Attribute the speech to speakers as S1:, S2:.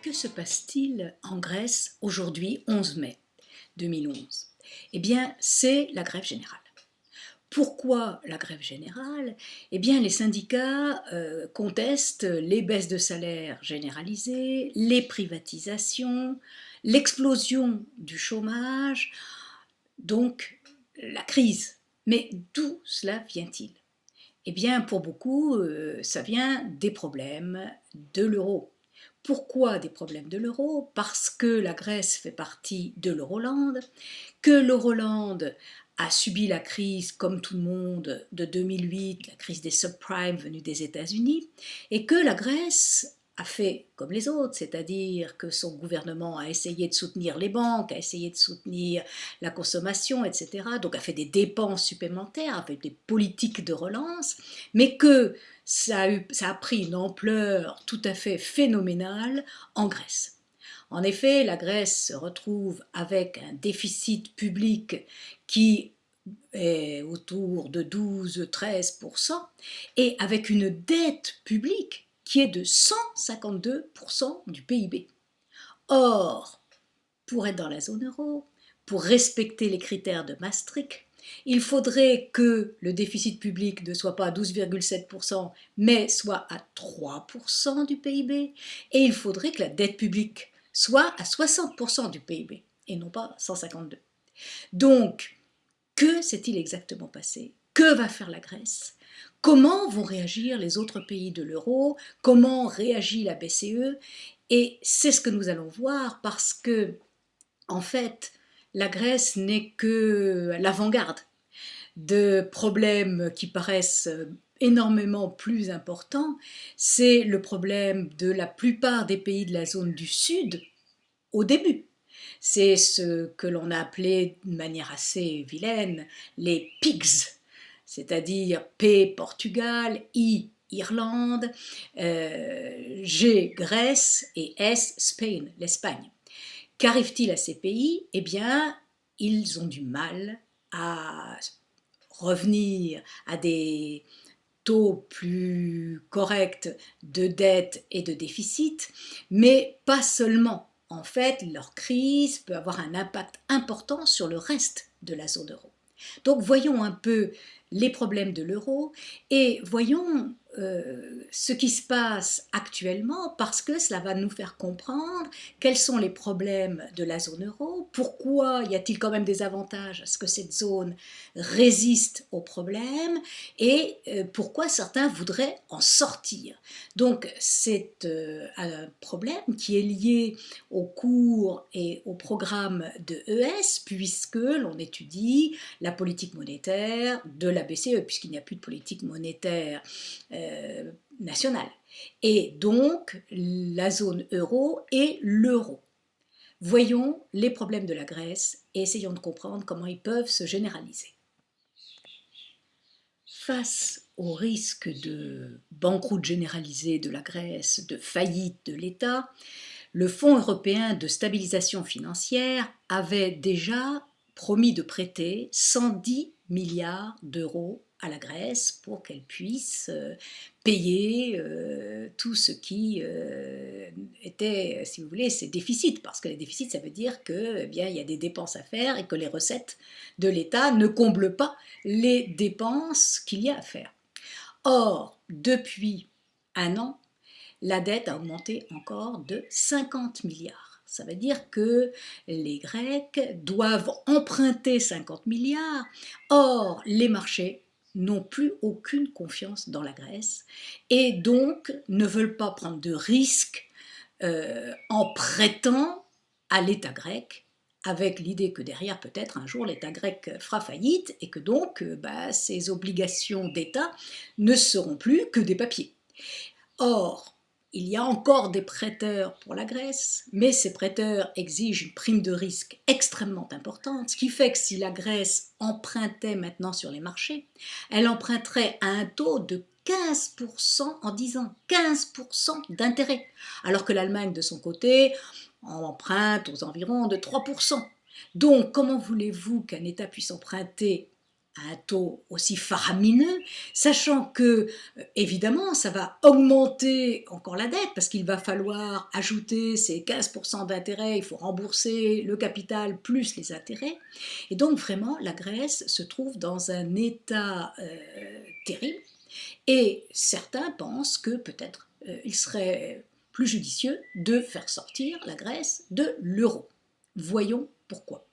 S1: que se passe-t-il en Grèce aujourd'hui, 11 mai 2011? Eh bien, c'est la grève générale. Pourquoi la grève générale? Eh bien, les syndicats contestent les baisses de salaire généralisées, les privatisations, l'explosion du chômage, donc la crise. Mais d'où cela vient-il? Eh bien, pour beaucoup, ça vient des problèmes de l'euro. Pourquoi des problèmes de l'euro? Parce que la Grèce fait partie de l'Euroland, que l'Euroland a subi la crise, comme tout le monde, de 2008, la crise des subprimes venue des États-Unis, et que la Grèce a fait comme les autres, c'est-à-dire que son gouvernement a essayé de soutenir les banques, a essayé de soutenir la consommation, etc. Donc a fait des dépenses supplémentaires, a fait des politiques de relance, mais que ça a pris une ampleur tout à fait phénoménale en Grèce. En effet, la Grèce se retrouve avec un déficit public qui est autour de 12-13% et avec une dette publique qui est de 152% du PIB. Or, pour être dans la zone euro, pour respecter les critères de Maastricht, il faudrait que le déficit public ne soit pas à 12,7%, mais soit à 3% du PIB, et il faudrait que la dette publique soit à 60% du PIB, et non pas 152. Donc, que s'est-il exactement passé? Que va faire la Grèce? Comment vont réagir les autres pays de l'euro? Comment réagit la BCE? Et c'est ce que nous allons voir parce que, en fait, la Grèce n'est que l'avant-garde de problèmes qui paraissent énormément plus importants. C'est le problème de la plupart des pays de la zone du Sud au début. C'est ce que l'on a appelé de manière assez vilaine les PIGS, c'est-à-dire P Portugal, I Irlande, G Grèce et S Spain, l'Espagne. Qu'arrive-t-il à ces pays? Eh bien, ils ont du mal à revenir à des taux plus corrects de dette et de déficit, mais pas seulement. En fait, leur crise peut avoir un impact important sur le reste de la zone euro. Donc voyons un peu les problèmes de l'euro et voyons ce qui se passe actuellement parce que cela va nous faire comprendre quels sont les problèmes de la zone euro, pourquoi y a-t-il quand même des avantages à ce que cette zone résiste aux problèmes et pourquoi certains voudraient en sortir. Donc c'est un problème qui est lié au cours et au programme de ES puisque l'on étudie la politique monétaire de la BCE puisqu'il n'y a plus de politique monétaire nationale. Et donc la zone euro et l'euro. Voyons les problèmes de la Grèce et essayons de comprendre comment ils peuvent se généraliser. Face au risque de banqueroute généralisée de la Grèce, de faillite de l'État, le Fonds européen de stabilisation financière avait déjà promis de prêter 110 milliards d'euros à la Grèce pour qu'elle puisse payer tout ce qui était, si vous voulez, ses déficits. Parce que les déficits, ça veut dire que, eh bien, il y a des dépenses à faire et que les recettes de l'État ne comblent pas les dépenses qu'il y a à faire. Or, depuis un an, la dette a augmenté encore de 50 milliards. Ça veut dire que les Grecs doivent emprunter 50 milliards. Or, les marchés n'ont plus aucune confiance dans la Grèce et donc ne veulent pas prendre de risques en prêtant à l'État grec avec l'idée que derrière peut-être un jour l'État grec fera faillite et que donc ces obligations d'État ne seront plus que des papiers. Or, il y a encore des prêteurs pour la Grèce, mais ces prêteurs exigent une prime de risque extrêmement importante, ce qui fait que si la Grèce empruntait maintenant sur les marchés, elle emprunterait à un taux de 15% en 10 ans, 15% d'intérêt, alors que l'Allemagne de son côté emprunte aux environs de 3%. Donc comment voulez-vous qu'un État puisse emprunter à un taux aussi faramineux, sachant que, évidemment, ça va augmenter encore la dette, parce qu'il va falloir ajouter ces 15% d'intérêt, il faut rembourser le capital plus les intérêts. Et donc, vraiment, la Grèce se trouve dans un état terrible, et certains pensent que peut-être il serait plus judicieux de faire sortir la Grèce de l'euro. Voyons pourquoi.